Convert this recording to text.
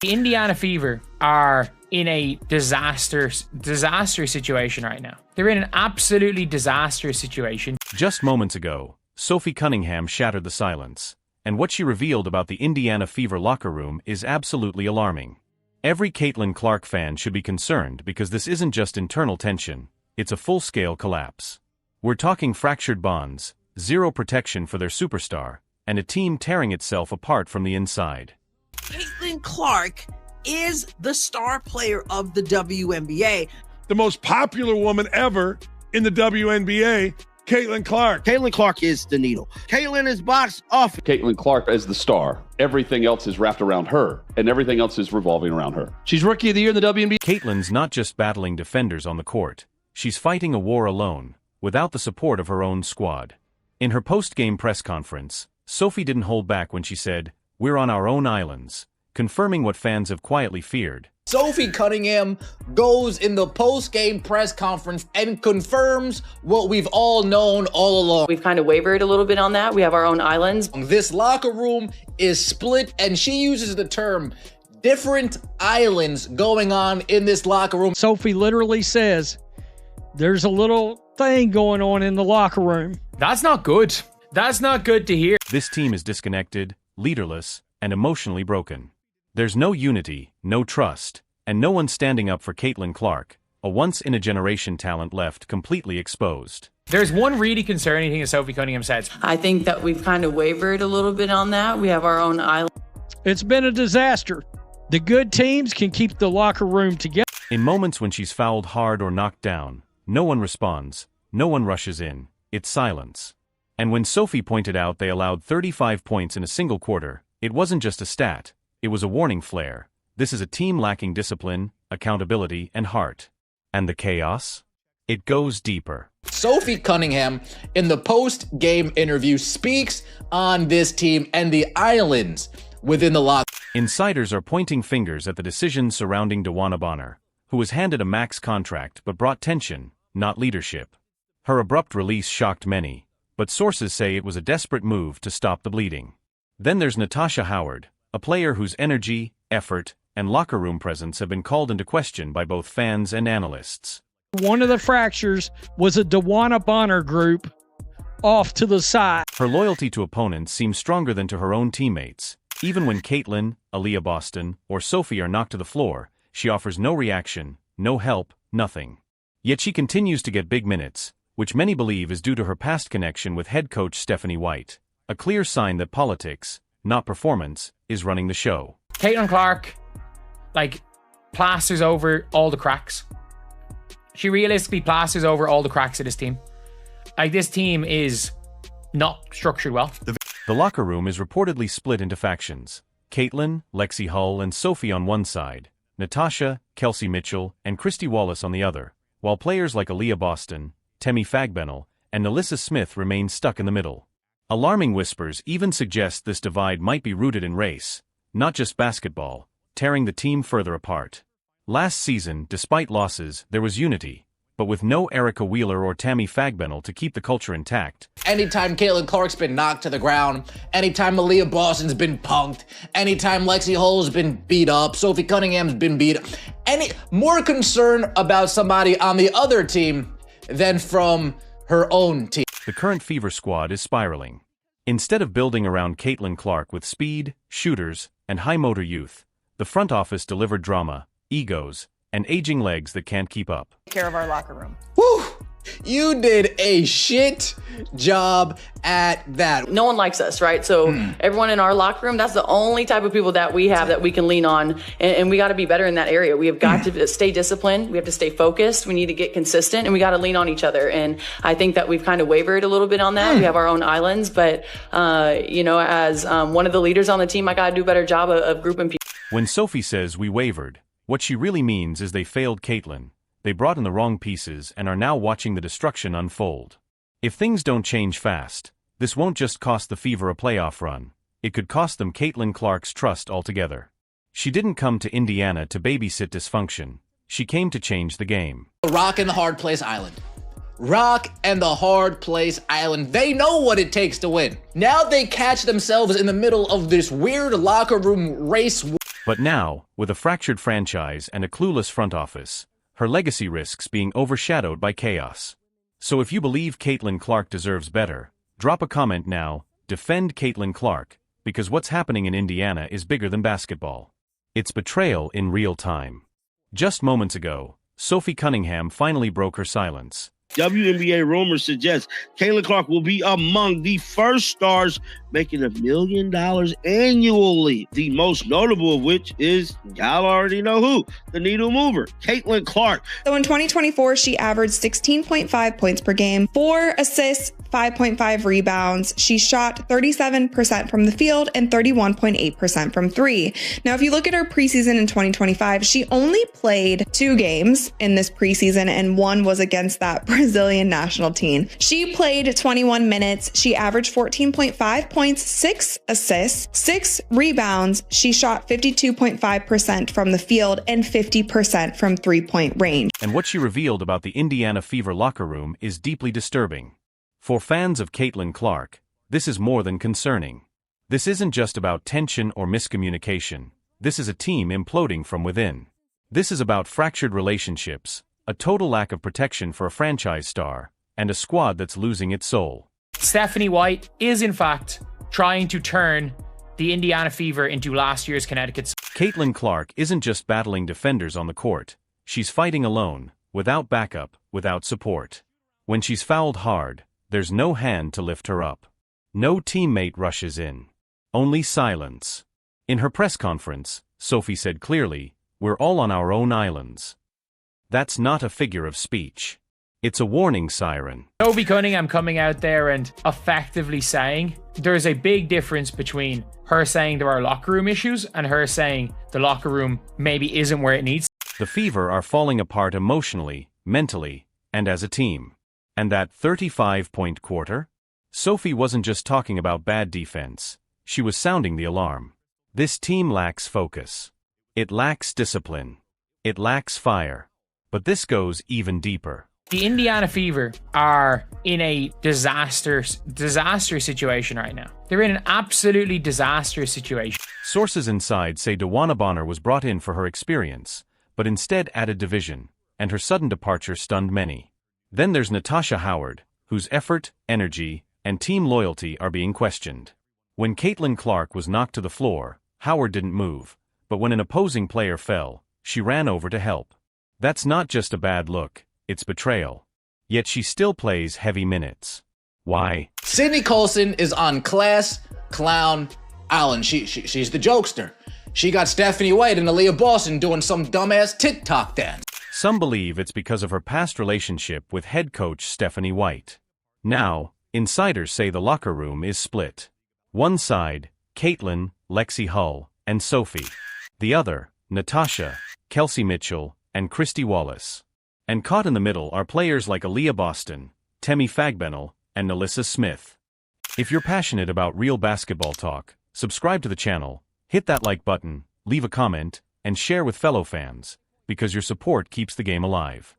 The Indiana Fever are in a disastrous situation right now. They're in an absolutely disastrous situation. Just moments ago, Sophie Cunningham shattered the silence, and what she revealed about the Indiana Fever locker room is absolutely alarming. Every Caitlin Clark fan should be concerned because this isn't just internal tension, it's a full-scale collapse. We're talking fractured bonds, zero protection for their superstar, and a team tearing itself apart from the inside. Caitlin Clark is the star player of the WNBA. The most popular woman ever in the WNBA, Caitlin Clark. Caitlin Clark is the needle. Caitlin is box office. Caitlin Clark is the star. Everything else is wrapped around her, and everything else is revolving around her. She's Rookie of the Year in the WNBA. Caitlin's not just battling defenders on the court. She's fighting a war alone, without the support of her own squad. In her post-game press conference, Sophie didn't hold back when she said, "We're on our own islands," confirming what fans have quietly feared. Sophie Cunningham goes in the post-game press conference and confirms what we've all known all along. We've kind of wavered a little bit on that. We have our own islands. This locker room is split, and she uses the term different islands going on in this locker room. Sophie literally says, there's a little thing going on in the locker room. That's not good. That's not good to hear. This team is disconnected, leaderless, and emotionally broken. There's no unity, no trust, and no one standing up for Caitlin Clark, a once-in-a-generation talent left completely exposed. There's one really concerning thing that Sophie Cunningham said. I think that we've kind of wavered a little bit on that. We have our own island. It's been a disaster. The good teams can keep the locker room together. In moments when she's fouled hard or knocked down, no one responds, no one rushes in, it's silence. And when Sophie pointed out they allowed 35 points in a single quarter, it wasn't just a stat, it was a warning flare. This is a team lacking discipline, accountability, and heart. And the chaos? It goes deeper. Sophie Cunningham, in the post-game interview, speaks on this team and the islands within the locker. Insiders are pointing fingers at the decisions surrounding DeWanna Bonner, who was handed a max contract but brought tension, not leadership. Her abrupt release shocked many, but sources say it was a desperate move to stop the bleeding. Then there's Natasha Howard, a player whose energy, effort, and locker room presence have been called into question by both fans and analysts. One of the fractures was a DeWanna Bonner group off to the side. Her loyalty to opponents seems stronger than to her own teammates. Even when Caitlin, Aliyah Boston, or Sophie are knocked to the floor, she offers no reaction, no help, nothing. Yet she continues to get big minutes, which many believe is due to her past connection with head coach Stephanie White. A clear sign that politics, not performance, is running the show. Caitlin Clark, plasters over all the cracks. She realistically plasters over all the cracks of this team. This team is not structured well. The locker room is reportedly split into factions. Caitlin, Lexi Hull, and Sophie on one side, Natasha, Kelsey Mitchell, and Christy Wallace on the other, while players like Aliyah Boston, Temi Fagbennel, and Nalissa Smith remain stuck in the middle. Alarming whispers even suggest this divide might be rooted in race, not just basketball, tearing the team further apart. Last season, despite losses, there was unity, but with no Erica Wheeler or Tami Fagbennel to keep the culture intact. Anytime Caitlin Clark's been knocked to the ground, anytime Aliyah Boston's been punked, anytime Lexi Hull's been beat up, Sophie Cunningham's been beat up, more concern about somebody on the other team than from her own team. The current Fever squad is spiraling. Instead of building around Caitlin Clark with speed, shooters, and high-motor youth, the front office delivered drama, egos, and aging legs that can't keep up. Take care of our locker room. Woo! You did a shit job at that. No one likes us, right? So everyone in our locker room, that's the only type of people that we have that we can lean on. And we got to be better in that area. We have got to stay disciplined. We have to stay focused. We need to get consistent, and we got to lean on each other. And I think that we've kind of wavered a little bit on that. We have our own islands, but as one of the leaders on the team, I got to do a better job of grouping people. When Sophie says we wavered, what she really means is they failed Caitlin. They brought in the wrong pieces and are now watching the destruction unfold. If things don't change fast, this won't just cost the Fever a playoff run. It could cost them Caitlin Clark's trust altogether. She didn't come to Indiana to babysit dysfunction. She came to change the game. Rock and the hard place island. Rock and the hard place island. They know what it takes to win. Now they catch themselves in the middle of this weird locker room race. But now, with a fractured franchise and a clueless front office, her legacy risks being overshadowed by chaos. So if you believe Caitlin Clark deserves better, drop a comment now, defend Caitlin Clark, because what's happening in Indiana is bigger than basketball. It's betrayal in real time. Just moments ago, Sophie Cunningham finally broke her silence. WNBA rumors suggest Caitlin Clark will be among the first stars making $1 million annually. The most notable of which is, y'all already know who, the needle mover, Caitlin Clark. So in 2024, she averaged 16.5 points per game, 4 assists, 5.5 rebounds. She shot 37% from the field and 31.8% from three. Now, if you look at her preseason in 2025, she only played 2 games in this preseason, and one was against that Brazilian national team. She played 21 minutes. She averaged 14.5 points, 6 assists, 6 rebounds. She shot 52.5% from the field and 50% from three-point range. And what she revealed about the Indiana Fever locker room is deeply disturbing. For fans of Caitlin Clark, this is more than concerning. This isn't just about tension or miscommunication. This is a team imploding from within. This is about fractured relationships, a total lack of protection for a franchise star, and a squad that's losing its soul. Stephanie White is, in fact, trying to turn the Indiana Fever into last year's Connecticut's. Caitlin Clark isn't just battling defenders on the court. She's fighting alone, without backup, without support. When she's fouled hard, there's no hand to lift her up. No teammate rushes in. Only silence. In her press conference, Sophie said clearly, "We're all on our own islands." That's not a figure of speech. It's a warning siren. Sophie Cunningham coming out there and effectively saying there's a big difference between her saying there are locker room issues and her saying the locker room maybe isn't where it needs. The Fever are falling apart emotionally, mentally, and as a team. And that 35-point quarter? Sophie wasn't just talking about bad defense. She was sounding the alarm. This team lacks focus. It lacks discipline. It lacks fire. But this goes even deeper. The Indiana Fever are in a disastrous situation right now. They're in an absolutely disastrous situation. Sources inside say DeWanna Bonner was brought in for her experience, but instead added division, and her sudden departure stunned many. Then there's Natasha Howard, whose effort, energy, and team loyalty are being questioned. When Caitlin Clark was knocked to the floor, Howard didn't move, but when an opposing player fell, she ran over to help. That's not just a bad look, it's betrayal. Yet she still plays heavy minutes. Why? Sydney Colson is on Class Clown Island. She's the jokester. She got Stephanie White and Aliyah Boston doing some dumbass TikTok dance. Some believe it's because of her past relationship with head coach Stephanie White. Now, insiders say the locker room is split. One side, Caitlin, Lexi Hull, and Sophie. The other, Natasha, Kelsey Mitchell, and Christy Wallace. And caught in the middle are players like Aliyah Boston, Temi Fagbenel, and Nalissa Smith. If you're passionate about real basketball talk, subscribe to the channel, hit that like button, leave a comment, and share with fellow fans, because your support keeps the game alive.